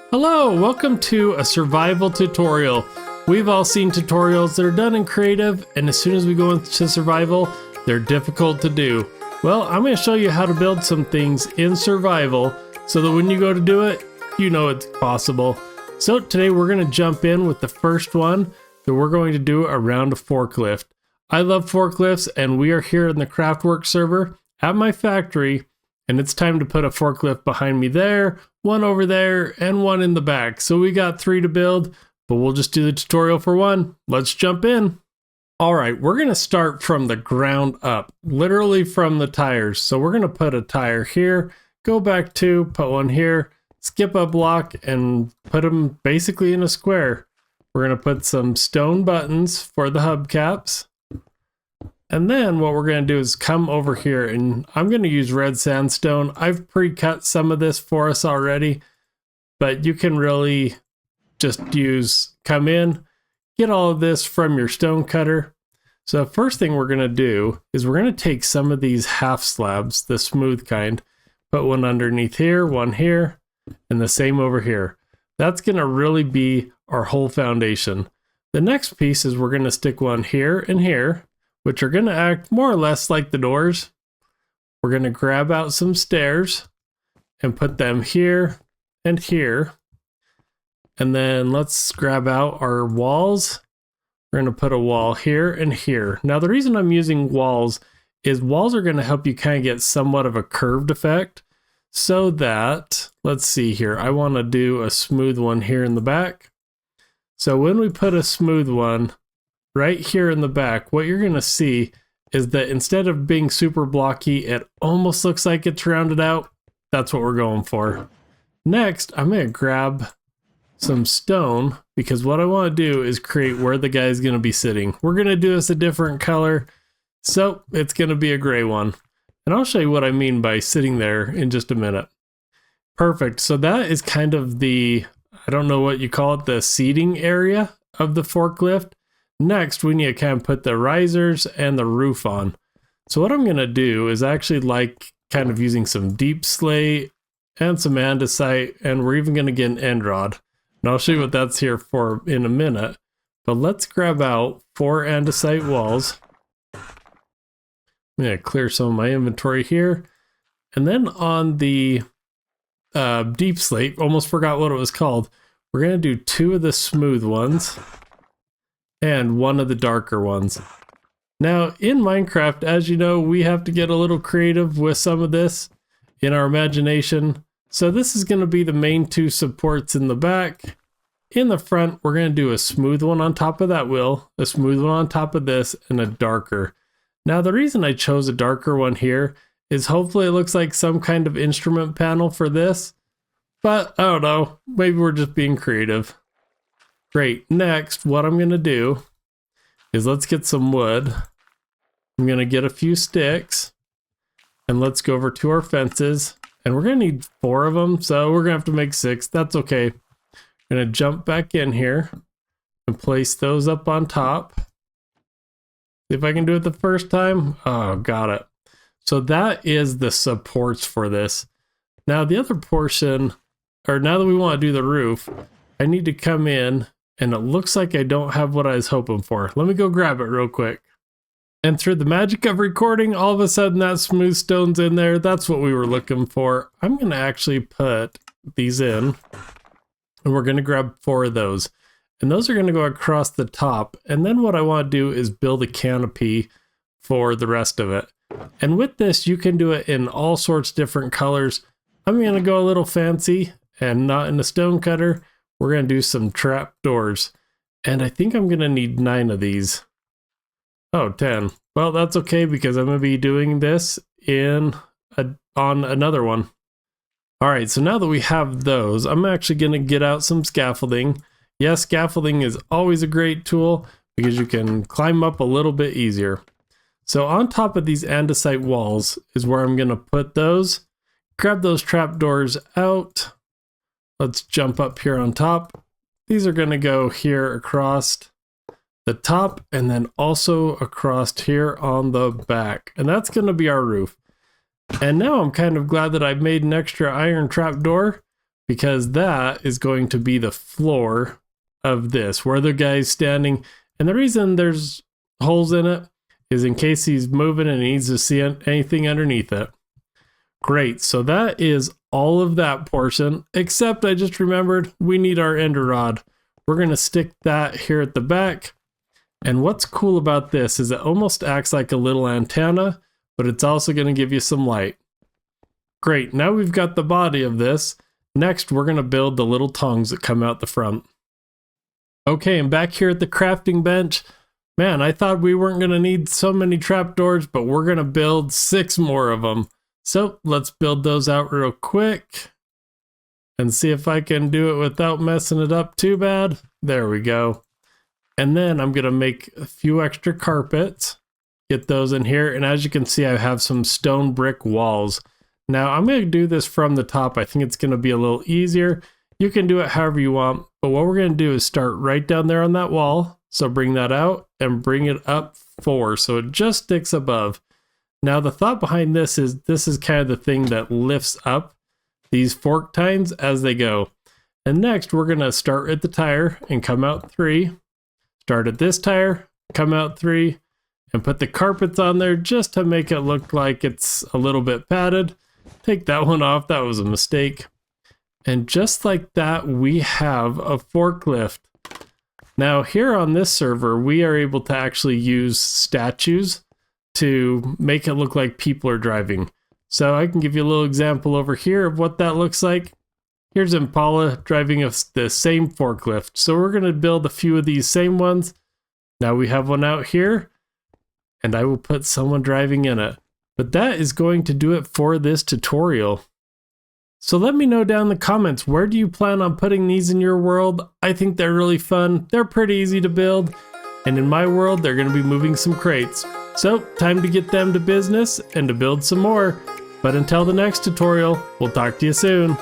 Hello, welcome to a survival tutorial. We've all seen tutorials that are done in creative, and as soon as we go into survival, they're difficult to do. Well, I'm going to show you how to build some things in survival so that when you go to do it, you know it's possible. So today we're going to jump in with the first one that we're going to do around a forklift. I love forklifts, and we are here in the Craftwork server at my factory, and it's time to put a forklift behind me there, one over there, and one in the back. So we got 3 to build, but we'll just do the tutorial for one. Let's jump in. All right, we're going to start from the ground up, literally from the tires. So we're going to put a tire here, go back 2, put one here, skip a block, and put them basically in a square. We're going to put some stone buttons for the hubcaps. And then what we're going to do is come over here, and I'm going to use red sandstone. I've pre-cut some of this for us already, but you can really just come in, get all of this from your stone cutter. So the first thing we're going to do is we're going to take some of these half slabs, the smooth kind, put one underneath here, one here, and the same over here. That's going to really be our whole foundation. The next piece is we're going to stick one here and here, which are going to act more or less like the doors. We're going to grab out some stairs and put them here and here. And then let's grab out our walls. We're going to put a wall here and here. Now the reason I'm using walls is walls are going to help you kind of get somewhat of a curved effect. So that, let's see here, I want to do a smooth one here in the back. So when we put a smooth one right here in the back, what you're going to see is that instead of being super blocky, it almost looks like it's rounded out. That's what we're going for. Next, I'm going to grab some stone, because what I want to do is create where the guy is going to be sitting. We're going to do this a different color, so it's going to be a gray one. And I'll show you what I mean by sitting there in just a minute. Perfect. So that is kind of the, I don't know what you call it, the seating area of the forklift. Next, we need to kind of put the risers and the roof on. So what I'm going to do is actually like kind of using some deep slate and some andesite, and we're even going to get an end rod. And I'll show you what that's here for in a minute. But let's grab out 4 andesite walls. I'm going to clear some of my inventory here. And then on the deep slate, almost forgot what it was called, we're going to do 2 of the smooth ones and 1 of the darker ones. Now in Minecraft, as you know, we have to get a little creative with some of this in our imagination. So this is going to be the main 2 supports in the back. In the front, we're going to do a smooth one on top of that wheel, a smooth one on top of this, and a darker. Now the reason I chose a darker one here is hopefully it looks like some kind of instrument panel for this, but I don't know, maybe we're just being creative. Great. Next, what I'm going to do is let's get some wood. I'm going to get a few sticks, and let's go over to our fences, and we're going to need 4 of them, so we're going to have to make 6. That's okay. I'm going to jump back in here and place those up on top. See if I can do it the first time. Oh, got it. So that is the supports for this. Now the other portion, or now that we want to do the roof, I need to come in, and it looks like I don't have what I was hoping for. Let me go grab it real quick. And through the magic of recording, all of a sudden that smooth stone's in there. That's what we were looking for. I'm going to actually put these in, and we're going to grab 4 of those. And those are going to go across the top. And then what I want to do is build a canopy for the rest of it. And with this, you can do it in all sorts of different colors. I'm going to go a little fancy and not in a stone cutter. We're going to do some trap doors. And I think I'm going to need 9 of these. Oh, 10. Well, that's okay because I'm going to be doing this on another one. All right, so now that we have those, I'm actually going to get out some scaffolding. Yes, scaffolding is always a great tool because you can climb up a little bit easier. So on top of these andesite walls is where I'm going to put those. Grab those trapdoors out. Let's jump up here on top. These are going to go here across the top and then also across here on the back. And that's going to be our roof. And now I'm kind of glad that I've made an extra iron trapdoor because that is going to be the floor of this, where the guy's standing. And the reason there's holes in it is in case he's moving and he needs to see anything underneath it. Great, so that is all of that portion, except I just remembered we need our ender rod. We're going to stick that here at the back. And what's cool about this is it almost acts like a little antenna, but it's also going to give you some light. Great, now we've got the body of this. Next, we're going to build the little tongs that come out the front. Okay, and back here at the crafting bench, man, I thought we weren't going to need so many trapdoors, but we're going to build 6 more of them. So let's build those out real quick and see if I can do it without messing it up too bad. There we go. And then I'm going to make a few extra carpets, get those in here. And as you can see, I have some stone brick walls. Now I'm going to do this from the top. I think it's going to be a little easier. You can do it however you want, but what we're going to do is start right down there on that wall. So bring that out and bring it up 4 so it just sticks above. Now the thought behind this is kind of the thing that lifts up these fork tines as they go. And next we're going to start at the tire and come out 3. Start at this tire, come out 3, and put the carpets on there just to make it look like it's a little bit padded. Take that one off, that was a mistake. And just like that, we have a forklift. Now here on this server, we are able to actually use statues to make it look like people are driving. So I can give you a little example over here of what that looks like. Here's Impala driving the same forklift. So we're going to build a few of these same ones. Now we have one out here, and I will put someone driving in it. But that is going to do it for this tutorial. So let me know down in the comments, where do you plan on putting these in your world? I think they're really fun. They're pretty easy to build. And in my world, they're going to be moving some crates. So time to get them to business and to build some more. But until the next tutorial, we'll talk to you soon.